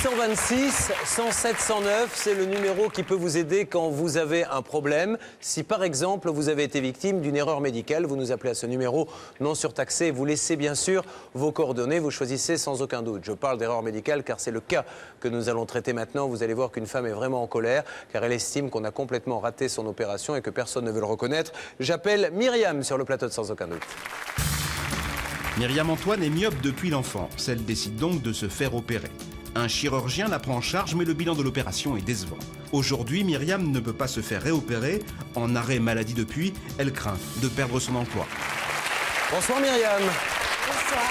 826 107 109, c'est le numéro qui peut vous aider quand vous avez un problème. Si par exemple vous avez été victime d'une erreur médicale, vous nous appelez à ce numéro non surtaxé. Vous laissez bien sûr vos coordonnées, vous choisissez sans aucun doute. Je parle d'erreur médicale car c'est le cas que nous allons traiter maintenant. Vous allez voir qu'une femme est vraiment en colère car elle estime qu'on a complètement raté son opération et que personne ne veut le reconnaître. J'appelle Myriam sur le plateau de Sans aucun doute. Myriam Antoine est myope depuis l'enfance. Elle décide donc de se faire opérer. Un chirurgien la prend en charge, mais le bilan de l'opération est décevant. Aujourd'hui, Myriam ne peut pas se faire réopérer. En arrêt maladie depuis, elle craint de perdre son emploi. Bonsoir Myriam. Bonsoir.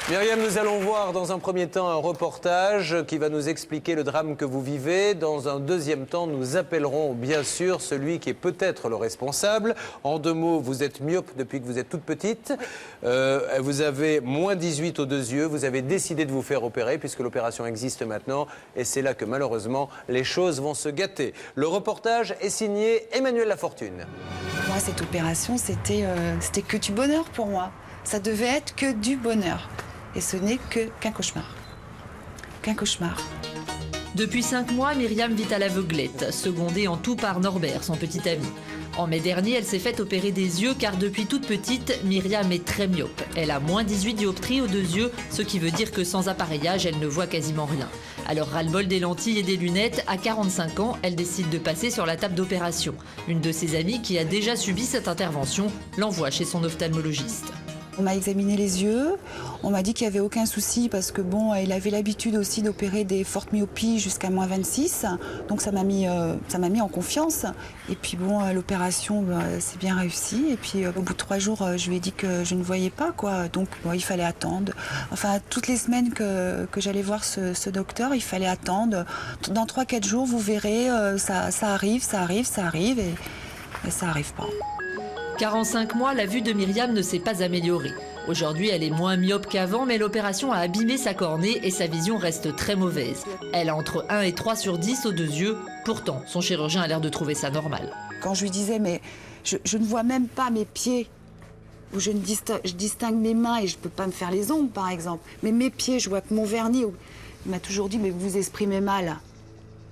Myriam, nous allons voir dans un premier temps un reportage qui va nous expliquer le drame que vous vivez. Dans un deuxième temps, nous appellerons bien sûr celui qui est peut-être le responsable. En deux mots, vous êtes myope depuis que vous êtes toute petite. Vous avez moins 18 aux deux yeux. Vous avez décidé de vous faire opérer puisque l'opération existe maintenant. Et c'est là que malheureusement, les choses vont se gâter. Le reportage est signé Emmanuel Lafortune. Moi, cette opération, c'était que du bonheur pour moi. Ça devait être que du bonheur. Et ce n'est qu'un cauchemar. Qu'un cauchemar. Depuis 5 mois, Myriam vit à l'aveuglette, secondée en tout par Norbert, son petit ami. En mai dernier, elle s'est fait opérer des yeux car depuis toute petite, Myriam est très myope. Elle a moins 18 dioptries aux deux yeux, ce qui veut dire que sans appareillage, elle ne voit quasiment rien. Alors ras-le-bol des lentilles et des lunettes, à 45 ans, elle décide de passer sur la table d'opération. Une de ses amies qui a déjà subi cette intervention l'envoie chez son ophtalmologiste. On m'a examiné les yeux, on m'a dit qu'il n'y avait aucun souci parce que bon, il avait l'habitude aussi d'opérer des fortes myopies jusqu'à moins 26, donc ça m'a mis en confiance. Et puis bon, l'opération c'est bien réussi. Et puis au bout de 3 jours, je lui ai dit que je ne voyais pas quoi, donc bon, il fallait attendre. Enfin, toutes les semaines que j'allais voir ce docteur, il fallait attendre. Dans 3-4 jours, vous verrez, ça arrive, et ça arrive pas. Car en 5 mois, la vue de Myriam ne s'est pas améliorée. Aujourd'hui, elle est moins myope qu'avant, mais l'opération a abîmé sa cornée et sa vision reste très mauvaise. Elle a entre 1 et 3 sur 10 aux deux yeux. Pourtant, son chirurgien a l'air de trouver ça normal. Quand je lui disais, mais je ne vois même pas mes pieds, ou je distingue mes mains et je ne peux pas me faire les ongles, par exemple. Mais mes pieds, je vois que mon vernis. Il m'a toujours dit, mais vous vous exprimez mal.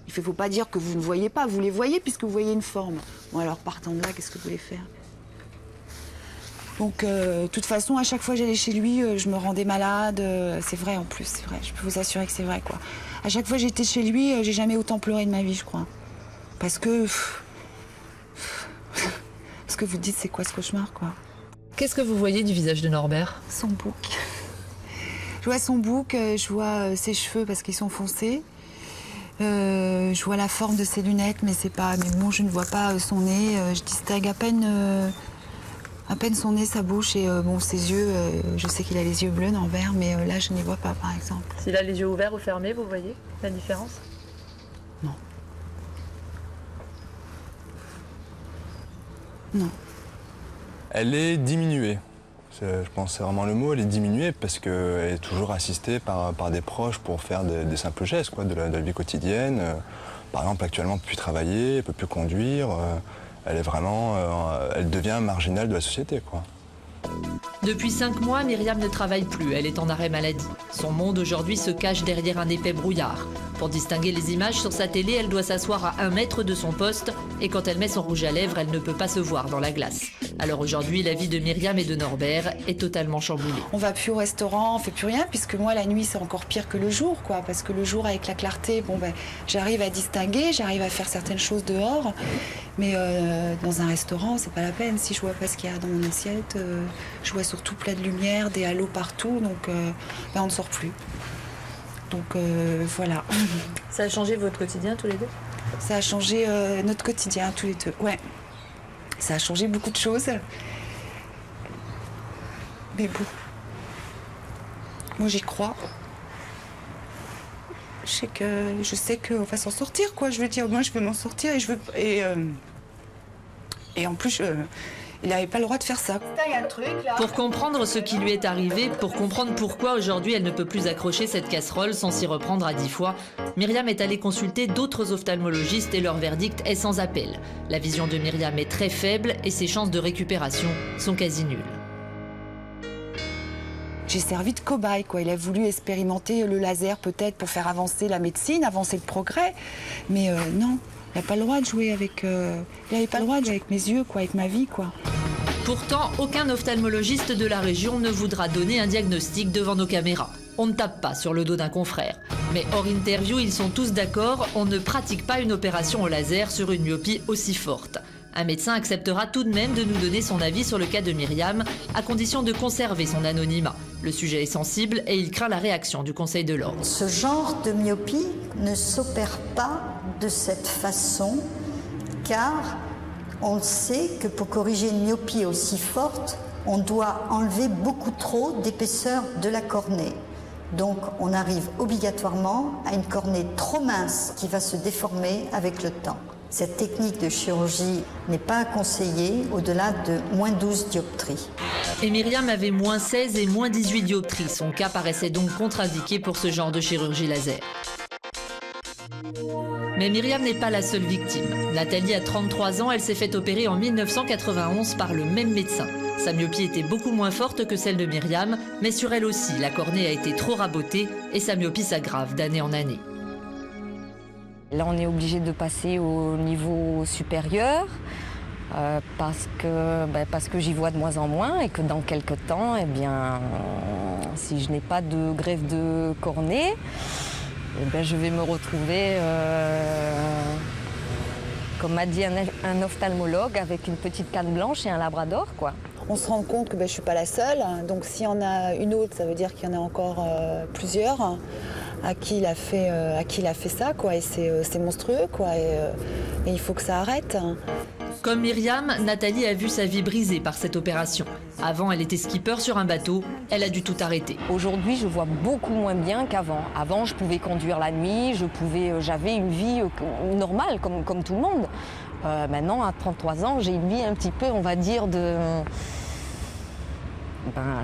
Il ne faut pas dire que vous ne voyez pas, vous les voyez puisque vous voyez une forme. Bon, alors partant de là, qu'est-ce que vous voulez faire ? Donc, de toute façon, à chaque fois que j'allais chez lui, je me rendais malade. C'est vrai, en plus, c'est vrai. Je peux vous assurer que c'est vrai, quoi. À chaque fois que j'étais chez lui, j'ai jamais autant pleuré de ma vie, je crois. Parce que... Ce que vous dites, c'est quoi ce cauchemar, quoi? Qu'est-ce que vous voyez du visage de Norbert? Son bouc. Je vois son bouc, je vois ses cheveux parce qu'ils sont foncés. Je vois la forme de ses lunettes, mais c'est pas... Mais bon, je ne vois pas son nez. Je distingue à peine son nez, sa bouche et bon, ses yeux. Je sais qu'il a les yeux bleus, Norbert, mais là, je ne les vois pas, par exemple. S'il a les yeux ouverts ou fermés, vous voyez la différence? Non. Non. Elle est diminuée. Je pense que c'est vraiment le mot, elle est diminuée parce qu'elle est toujours assistée par des proches pour faire des simples gestes quoi, de la vie quotidienne. Par exemple, actuellement, elle ne peut plus travailler, elle ne peut plus conduire. Elle est vraiment, elle devient marginale de la société, quoi. Depuis 5 mois, Myriam ne travaille plus, elle est en arrêt maladie. Son monde aujourd'hui se cache derrière un épais brouillard. Pour distinguer les images sur sa télé, elle doit s'asseoir à 1 mètre de son poste et quand elle met son rouge à lèvres, elle ne peut pas se voir dans la glace. Alors aujourd'hui, la vie de Myriam et de Norbert est totalement chamboulée. On va plus au restaurant, on fait plus rien, puisque moi, la nuit, c'est encore pire que le jour, quoi. Parce que le jour, avec la clarté, bon, ben, j'arrive à distinguer, j'arrive à faire certaines choses dehors. Mais dans un restaurant, c'est pas la peine. Si je vois pas ce qu'il y a dans mon assiette, je vois surtout plein de lumière, des halos partout, donc ben, on ne sort plus. Donc voilà. Ça a changé votre quotidien tous les deux? Ça a changé notre quotidien tous les deux, ouais. Ça a changé beaucoup de choses. Mais bon, moi j'y crois. Je sais qu'on va s'en sortir, quoi. Je veux dire, moi je veux m'en sortir et en plus, il n'avait pas le droit de faire ça. Pour comprendre ce qui lui est arrivé, pour comprendre pourquoi aujourd'hui elle ne peut plus accrocher cette casserole sans s'y reprendre à 10 fois, Myriam est allée consulter d'autres ophtalmologistes et leur verdict est sans appel. La vision de Myriam est très faible et ses chances de récupération sont quasi nulles. j'ai servi de cobaye, quoi. Il a voulu expérimenter le laser peut-être pour faire avancer la médecine, avancer le progrès. Mais non, il n'a pas le droit de jouer avec... il n'avait pas le droit de jouer avec mes yeux, quoi, avec ma vie, quoi. Pourtant, aucun ophtalmologiste de la région ne voudra donner un diagnostic devant nos caméras. On ne tape pas sur le dos d'un confrère. Mais hors interview, ils sont tous d'accord, on ne pratique pas une opération au laser sur une myopie aussi forte. Un médecin acceptera tout de même de nous donner son avis sur le cas de Myriam, à condition de conserver son anonymat. Le sujet est sensible et il craint la réaction du Conseil de l'Ordre. Ce genre de myopie ne s'opère pas de cette façon, car on sait que pour corriger une myopie aussi forte, on doit enlever beaucoup trop d'épaisseur de la cornée. Donc on arrive obligatoirement à une cornée trop mince qui va se déformer avec le temps. Cette technique de chirurgie n'est pas conseillée au-delà de moins 12 dioptries. Et Myriam avait moins 16 et moins 18 dioptries. Son cas paraissait donc contre-indiqué pour ce genre de chirurgie laser. Mais Myriam n'est pas la seule victime. Nathalie a 33 ans, elle s'est fait opérer en 1991 par le même médecin. Sa myopie était beaucoup moins forte que celle de Myriam, mais sur elle aussi, la cornée a été trop rabotée et sa myopie s'aggrave d'année en année. Là, on est obligé de passer au niveau supérieur parce que j'y vois de moins en moins et que dans quelques temps, eh bien, si je n'ai pas de greffe de cornée, eh bien, je vais me retrouver, comme m'a dit un ophtalmologue, avec une petite canne blanche et un labrador, quoi. On se rend compte que je ne suis pas la seule. Donc s'il y en a une autre, ça veut dire qu'il y en a encore plusieurs à qui il a fait ça, quoi. Et c'est monstrueux, quoi. Et il faut que ça arrête. Comme Myriam, Nathalie a vu sa vie brisée par cette opération. Avant, elle était skipper sur un bateau. Elle a dû tout arrêter. Aujourd'hui, je vois beaucoup moins bien qu'avant. Avant, je pouvais conduire la nuit, j'avais une vie normale, comme tout le monde. Maintenant, à 33 ans, j'ai une vie un petit peu, on va dire, je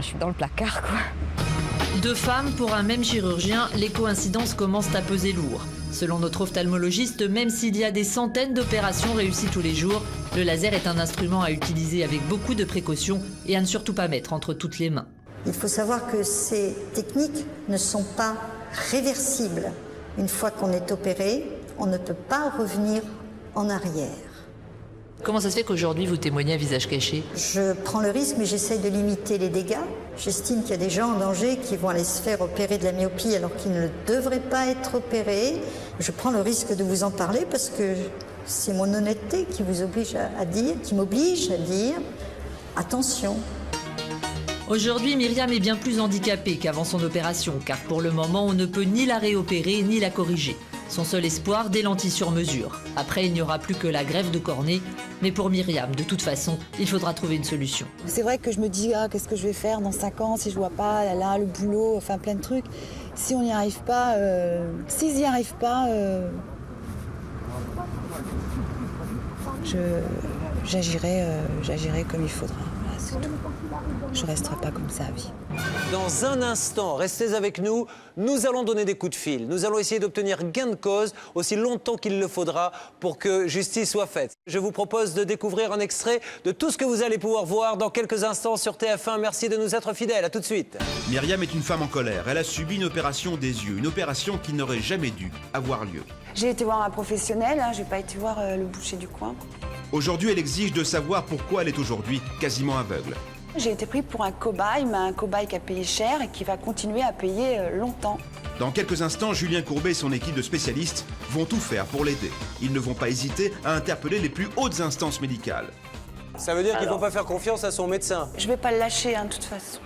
suis dans le placard, quoi. Deux femmes pour un même chirurgien, les coïncidences commencent à peser lourd. Selon notre ophtalmologiste, même s'il y a des centaines d'opérations réussies tous les jours, le laser est un instrument à utiliser avec beaucoup de précautions et à ne surtout pas mettre entre toutes les mains. Il faut savoir que ces techniques ne sont pas réversibles. Une fois qu'on est opéré, on ne peut pas revenir en arrière. Comment ça se fait qu'aujourd'hui vous témoignez à visage caché? Je prends le risque, mais j'essaye de limiter les dégâts. J'estime qu'il y a des gens en danger qui vont aller se faire opérer de la myopie alors qu'ils ne devraient pas être opérés. Je prends le risque de vous en parler parce que c'est mon honnêteté qui vous oblige qui m'oblige à dire attention. Aujourd'hui, Myriam est bien plus handicapée qu'avant son opération, car pour le moment, on ne peut ni la réopérer ni la corriger. Son seul espoir, des lentilles sur mesure. Après, il n'y aura plus que la greffe de cornée. Mais pour Myriam, de toute façon, il faudra trouver une solution. C'est vrai que je me dis, qu'est-ce que je vais faire dans 5 ans si je vois pas là, le boulot, enfin plein de trucs. Si on n'y arrive pas, s'ils n'y arrivent pas, j'agirai comme il faudra. Voilà, c'est tout. Je ne resterai pas comme ça à vie. Dans un instant, restez avec nous, nous allons donner des coups de fil. Nous allons essayer d'obtenir gain de cause aussi longtemps qu'il le faudra pour que justice soit faite. Je vous propose de découvrir un extrait de tout ce que vous allez pouvoir voir dans quelques instants sur TF1. Merci de nous être fidèles. À tout de suite. Myriam est une femme en colère. Elle a subi une opération des yeux, une opération qui n'aurait jamais dû avoir lieu. J'ai été voir un professionnel, je n'ai pas été voir le boucher du coin. Aujourd'hui, elle exige de savoir pourquoi elle est aujourd'hui quasiment aveugle. J'ai été pris pour un cobaye, mais un cobaye qui a payé cher et qui va continuer à payer longtemps. Dans quelques instants, Julien Courbet et son équipe de spécialistes vont tout faire pour l'aider. Ils ne vont pas hésiter à interpeller les plus hautes instances médicales. Ça veut dire qu'il ne faut pas faire confiance à son médecin. Je ne vais pas le lâcher, de toute façon.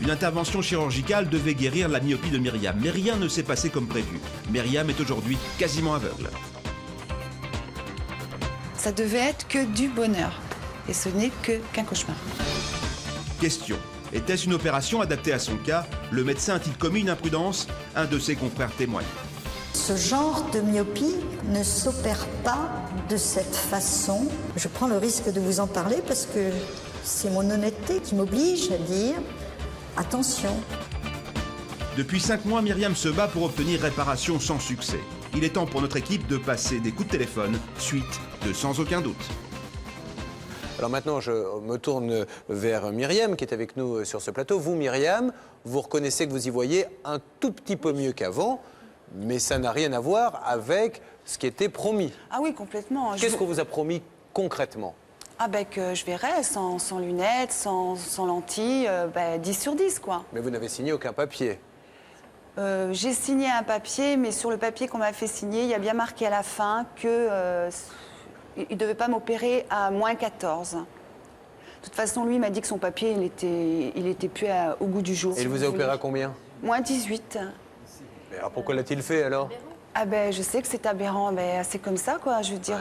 Une intervention chirurgicale devait guérir la myopie de Myriam, mais rien ne s'est passé comme prévu. Myriam est aujourd'hui quasiment aveugle. Ça devait être que du bonheur, et ce n'est qu'un cauchemar. Question. Était-ce une opération adaptée à son cas? Le médecin a-t-il commis une imprudence? Un de ses confrères témoigne. Ce genre de myopie ne s'opère pas de cette façon. Je prends le risque de vous en parler parce que c'est mon honnêteté qui m'oblige à dire attention. Depuis 5 mois, Myriam se bat pour obtenir réparation sans succès. Il est temps pour notre équipe de passer des coups de téléphone, suite de Sans aucun doute. Alors maintenant, je me tourne vers Myriam qui est avec nous sur ce plateau. Vous, Myriam, vous reconnaissez que vous y voyez un tout petit peu mieux qu'avant, mais ça n'a rien à voir avec ce qui était promis. Ah oui, complètement. Qu'est-ce qu'on vous a promis concrètement? Ah ben que je verrais sans lunettes, sans lentilles, 10 sur 10 quoi. Mais vous n'avez signé aucun papier. J'ai signé un papier, mais sur le papier qu'on m'a fait signer, il y a bien marqué à la fin que il ne devait pas m'opérer à moins 14. De toute façon, lui, il m'a dit que son papier, il était plus au goût du jour. Et il vous a opéré à combien? Moins 18. Mais alors pourquoi l'a-t-il fait alors? Ah ben, je sais que c'est aberrant, mais c'est comme ça, quoi. Je veux dire,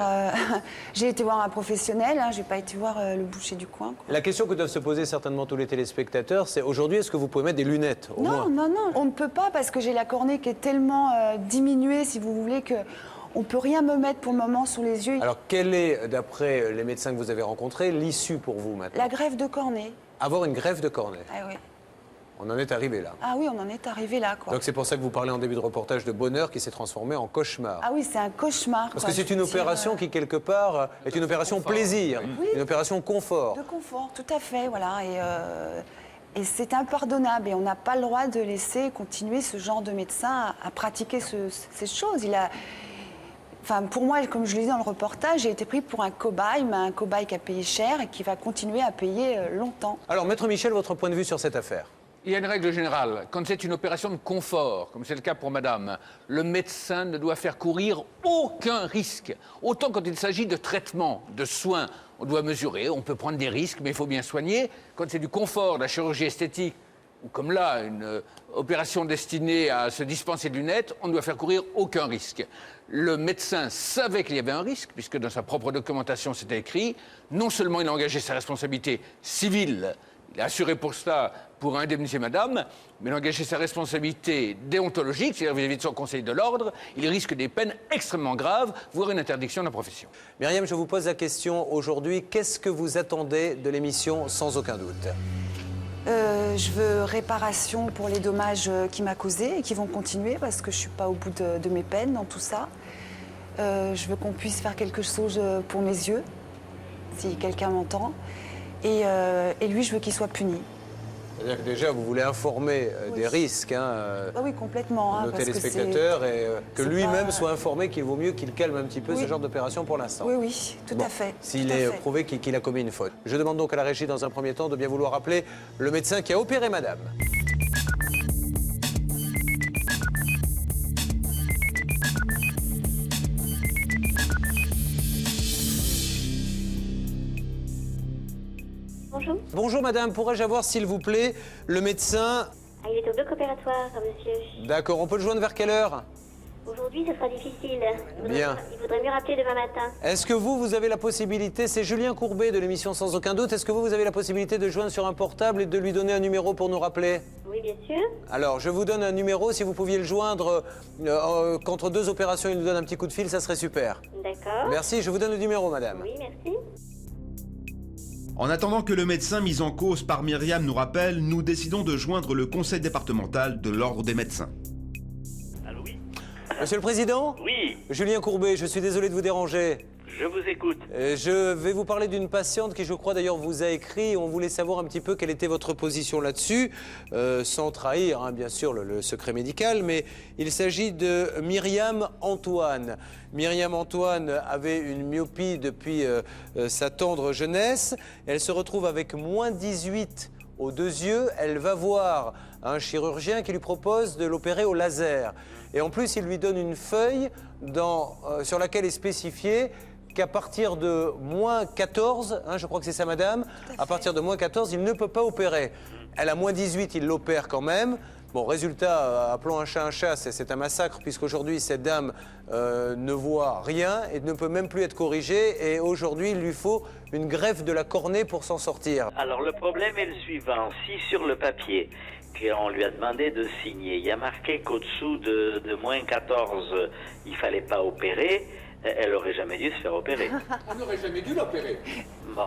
j'ai été voir un professionnel, hein, j'ai pas été voir le boucher du coin, quoi. La question que doivent se poser certainement tous les téléspectateurs, c'est aujourd'hui, est-ce que vous pouvez mettre des lunettes au moins? Non, on ne peut pas parce que j'ai la cornée qui est tellement diminuée, si vous voulez, que on peut rien me mettre pour le moment sous les yeux. Alors, quelle est, d'après les médecins que vous avez rencontrés, l'issue pour vous maintenant? La greffe de cornée. Avoir une greffe de cornée. Ah oui. On en est arrivé là. Ah oui, on en est arrivé là, quoi. Donc c'est pour ça que vous parlez en début de reportage de bonheur qui s'est transformé en cauchemar. Ah oui, c'est un cauchemar. Parce que c'est une opération qui, quelque part, est une opération plaisir, oui. Une opération confort. De confort, tout à fait, voilà. Et c'est impardonnable. Et on n'a pas le droit de laisser continuer ce genre de médecin à pratiquer ces choses. Enfin, pour moi, comme je le disais dans le reportage, j'ai été pris pour un cobaye, mais un cobaye qui a payé cher et qui va continuer à payer longtemps. Alors, Maître Michel, votre point de vue sur cette affaire? Il y a une règle générale. Quand c'est une opération de confort, comme c'est le cas pour madame, le médecin ne doit faire courir aucun risque. Autant quand il s'agit de traitement, de soins, on doit mesurer, on peut prendre des risques, mais il faut bien soigner. Quand c'est du confort, de la chirurgie esthétique, ou comme là, une opération destinée à se dispenser de lunettes, on ne doit faire courir aucun risque. Le médecin savait qu'il y avait un risque, puisque dans sa propre documentation, c'était écrit. Non seulement il a engagé sa responsabilité civile, il a assuré pour cela, pour indemniser madame, mais il a engagé sa responsabilité déontologique, c'est-à-dire vis-à-vis de son conseil de l'ordre. Il risque des peines extrêmement graves, voire une interdiction de la profession. Myriam, je vous pose la question aujourd'hui. Qu'est-ce que vous attendez de l'émission Sans aucun doute? Je veux réparation pour les dommages qu'il m'a causés et qui vont continuer parce que je ne suis pas au bout de mes peines dans tout ça. Je veux qu'on puisse faire quelque chose pour mes yeux, si quelqu'un m'entend. Et lui, je veux qu'il soit puni. C'est-à-dire que déjà, vous voulez informer des risques Ah oui, complètement. nos parce téléspectateurs et que c'est lui-même pas- soit informé qu'il vaut mieux qu'il calme un petit peu Oui. ce genre d'opération pour l'instant. Oui, tout Bon, à fait. S'il tout à est fait. prouvé qu'il a commis une faute. Je demande donc à la régie, dans un premier temps, de bien vouloir appeler le médecin qui a opéré madame. Bonjour. Bonjour madame, pourrais-je avoir s'il vous plaît le médecin? Ah, il est au bloc opératoire, monsieur. D'accord, on peut le joindre vers quelle heure? Aujourd'hui, ce sera difficile. Bien. Il faudrait mieux rappeler demain matin. Est-ce que vous avez la possibilité, c'est Julien Courbet de l'émission Sans aucun doute, est-ce que vous avez la possibilité de joindre sur un portable et de lui donner un numéro pour nous rappeler? Oui, bien sûr. Alors, je vous donne un numéro, si vous pouviez le joindre qu'entre deux opérations, il nous donne un petit coup de fil, ça serait super. D'accord. Merci, je vous donne le numéro, madame. Oui, merci. En attendant que le médecin mis en cause par Myriam nous rappelle, nous décidons de joindre le conseil départemental de l'Ordre des médecins. Allô, oui? Monsieur le Président? Oui, Julien Courbet, je suis désolé de vous déranger. je vous écoute. Je vais vous parler d'une patiente qui, je crois d'ailleurs, vous a écrit. On voulait savoir un petit peu quelle était votre position là-dessus, sans trahir, bien sûr, le secret médical, mais il s'agit de Myriam Antoine. Myriam Antoine avait une myopie depuis sa tendre jeunesse. Elle se retrouve avec moins 18 aux deux yeux. Elle va voir un chirurgien qui lui propose de l'opérer au laser. Et en plus, il lui donne une feuille sur laquelle est spécifié qu'à partir de moins 14, je crois que c'est ça madame, à partir de moins 14, il ne peut pas opérer. Elle a moins 18, il l'opère quand même. Bon, résultat, appelons un chat, c'est un massacre puisqu'aujourd'hui cette dame ne voit rien et ne peut même plus être corrigée et aujourd'hui il lui faut une greffe de la cornée pour s'en sortir. Alors le problème est le suivant. Si sur le papier qu'on lui a demandé de signer, il y a marqué qu'au-dessous de moins 14, il fallait pas opérer, elle aurait jamais dû se faire opérer. On n'aurait jamais dû l'opérer. Bon.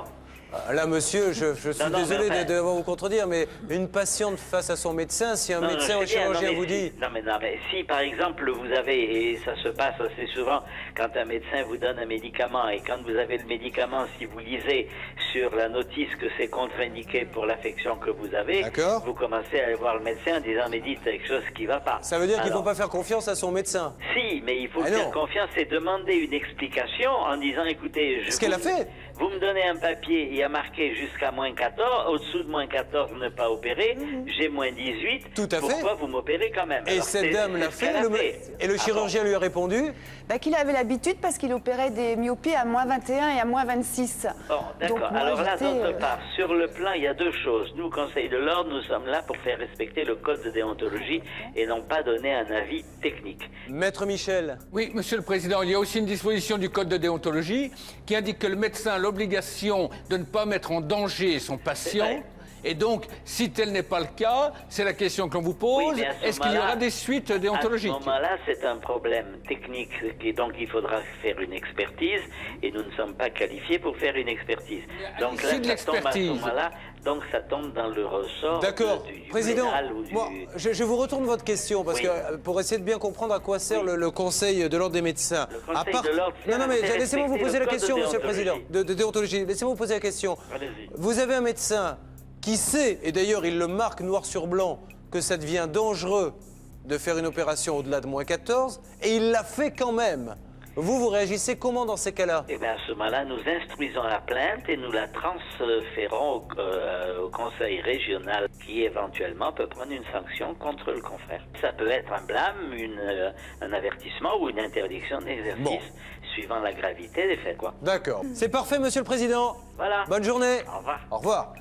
Là, monsieur, je suis Non, désolé mais enfin- de vous contredire, mais une patiente face à son médecin, si un Non, médecin non, ou je sais bien, chirurgien non, mais vous dit... si- non, mais si par exemple vous avez, et ça se passe assez souvent, quand un médecin vous donne un médicament, et quand vous avez le médicament, si vous lisez sur la notice que c'est contre-indiqué pour l'affection que vous avez, vous commencez à aller voir le médecin en disant, mais dites quelque chose qui ne va pas. Ça veut dire qu'il ne faut Alors, pas faire confiance à son médecin. Si, mais il faut Ah faire non. confiance et demander une explication en disant, écoutez, Ce qu'elle a fait. Vous me donnez un papier, il y a marqué jusqu'à moins 14, au-dessous de moins 14, ne pas opérer, j'ai moins 18, Tout à fait. pourquoi vous m'opérez quand même? Et Alors, cette c'est- dame l'a c'est ce fait, qu'elle a le- fait. et le chirurgien lui a répondu Qu'il avait l'habitude parce qu'il opérait des myopies à moins 21 et à moins 26. Bon, d'accord. Donc, moi, Alors là, j'étais, d'autre part, sur le plan, il y a deux choses. Nous, Conseil de l'Ordre, nous sommes là pour faire respecter le code de déontologie et non pas donner un avis technique. Maître Michel. Oui, Monsieur le Président, il y a aussi une disposition du Code de déontologie qui indique que le médecin a l'obligation de ne pas mettre en danger son patient. Et donc, si tel n'est pas le cas, c'est la question qu'on vous pose. Oui, mais à ce Est-ce qu'il y moment-là- aura des suites déontologiques? À ce moment-là, c'est un problème technique et donc il faudra faire une expertise et nous ne sommes pas qualifiés pour faire une expertise. Donc là, l'issue de ça tombe à ce l'expertise. moment-là, donc ça tombe dans le ressort D'accord. du Président, pénal ou du... moi, je vous retourne votre question, parce Oui. que pour essayer de bien comprendre à quoi sert le Conseil de l'Ordre des médecins. Conseil de l'Ordre Non, non, mais fait laissez-moi vous respecter poser le la code question, de Monsieur le Président, de déontologie. Laissez-moi vous poser la question. Allez-y. Vous avez un médecin qui sait, et d'ailleurs il le marque noir sur blanc, que ça devient dangereux de faire une opération au-delà de moins 14, et il l'a fait quand même. Vous réagissez comment dans ces cas-là? Eh bien, à ce moment-là, nous instruisons la plainte et nous la transférons au conseil régional qui éventuellement peut prendre une sanction contre le confrère. Ça peut être un blâme, un avertissement ou une interdiction d'exercice suivant la gravité des faits, quoi. D'accord. C'est parfait, Monsieur le Président. Voilà. Bonne journée. Au revoir. Au revoir.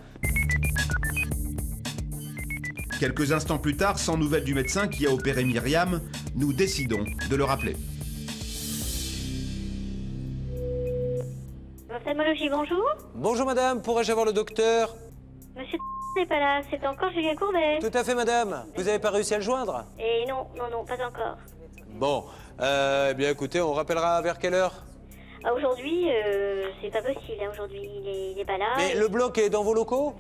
Quelques instants plus tard, sans nouvelles du médecin qui a opéré Myriam, nous décidons de le rappeler. Ophtalmologie, bonjour. Bonjour madame, pourrais-je avoir le docteur? Monsieur n'est pas là, c'est encore Julien Courbet. Tout à fait madame. Vous n'avez pas réussi à le joindre? Et non, pas encore. Bon, eh bien écoutez, on rappellera vers quelle heure? Ah, aujourd'hui, c'est pas possible, hein, aujourd'hui, il est pas là. Mais le bloc est dans vos locaux?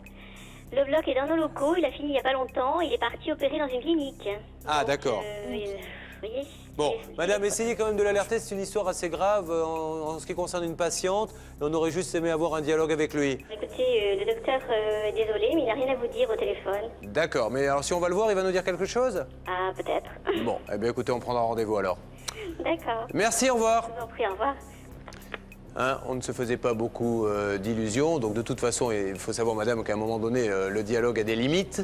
Le bloc est dans nos locaux, il a fini il y a pas longtemps, il est parti opérer dans une clinique. Ah d'accord. Vous voyez. Bon, madame, essayez quand même de l'alerter, c'est une histoire assez grave en ce qui concerne une patiente. Et on aurait juste aimé avoir un dialogue avec lui. Écoutez, le docteur est désolé, mais il n'a rien à vous dire au téléphone. D'accord, mais alors si on va le voir, il va nous dire quelque chose? Ah, peut-être. Bon, eh bien écoutez, on prendra rendez-vous alors. D'accord. Merci, au revoir. Je vous en prie, au revoir. Hein, on ne se faisait pas beaucoup d'illusions, donc de toute façon, il faut savoir, madame, qu'à un moment donné, le dialogue a des limites.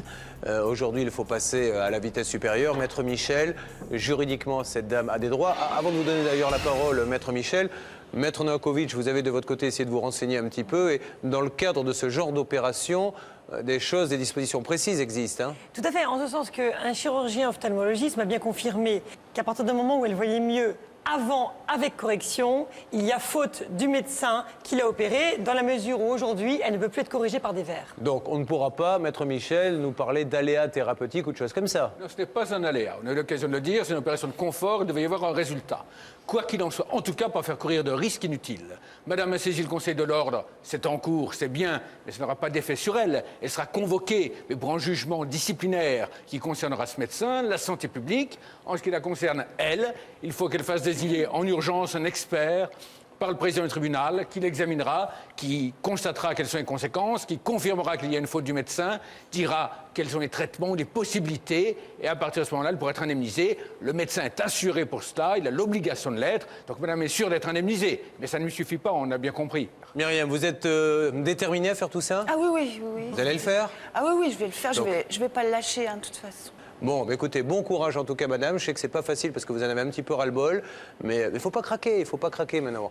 Aujourd'hui, il faut passer à la vitesse supérieure. Maître Michel, juridiquement, cette dame a des droits. Avant de vous donner d'ailleurs la parole, Maître Michel, Maître Novakovic, vous avez de votre côté essayé de vous renseigner un petit peu, et dans le cadre de ce genre d'opération, des choses, des dispositions précises existent. Hein. Tout à fait, en ce sens qu'un chirurgien ophtalmologiste m'a bien confirmé qu'à partir du moment où elle voyait mieux avant, avec correction, il y a faute du médecin qui l'a opérée, dans la mesure où aujourd'hui, elle ne peut plus être corrigée par des verres. Donc on ne pourra pas, Maître Michel, nous parler d'aléas thérapeutiques ou de choses comme ça. Non, ce n'est pas un aléa. On a eu l'occasion de le dire, c'est une opération de confort, il devait y avoir un résultat. Quoi qu'il en soit, en tout cas, pas faire courir de risques inutiles. Madame a saisi le Conseil de l'Ordre, c'est en cours, c'est bien, mais ça n'aura pas d'effet sur elle. Elle sera convoquée, mais pour un jugement disciplinaire qui concernera ce médecin, la santé publique. En ce qui la concerne, elle, il faut qu'elle fasse désigner en urgence un expert par le président du tribunal, qui l'examinera, qui constatera quelles sont les conséquences, qui confirmera qu'il y a une faute du médecin, dira quels sont les traitements, les possibilités, et à partir de ce moment-là, elle pourra être indemnisée. Le médecin est assuré pour cela, il a l'obligation de l'être, donc madame est sûre d'être indemnisée. Mais ça ne lui suffit pas, on a bien compris. Myriam, vous êtes déterminée à faire tout ça? Ah oui. Vous allez le faire? Ah oui, je vais le faire, Donc. je vais pas le lâcher, hein, de toute façon. Bon, bah écoutez, bon courage en tout cas, madame. Je sais que c'est pas facile parce que vous en avez un petit peu ras-le-bol, mais il faut pas craquer maintenant.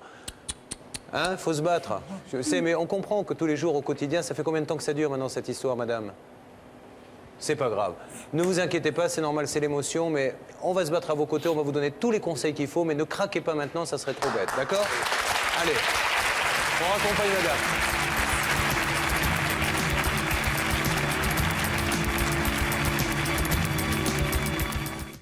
Hein, faut se battre. Je sais, mais on comprend que tous les jours au quotidien, ça fait combien de temps que ça dure maintenant cette histoire, madame? C'est pas grave. Ne vous inquiétez pas, c'est normal, c'est l'émotion, mais on va se battre à vos côtés, on va vous donner tous les conseils qu'il faut, mais ne craquez pas maintenant, ça serait trop bête, d'accord? Allez, on raccompagne madame.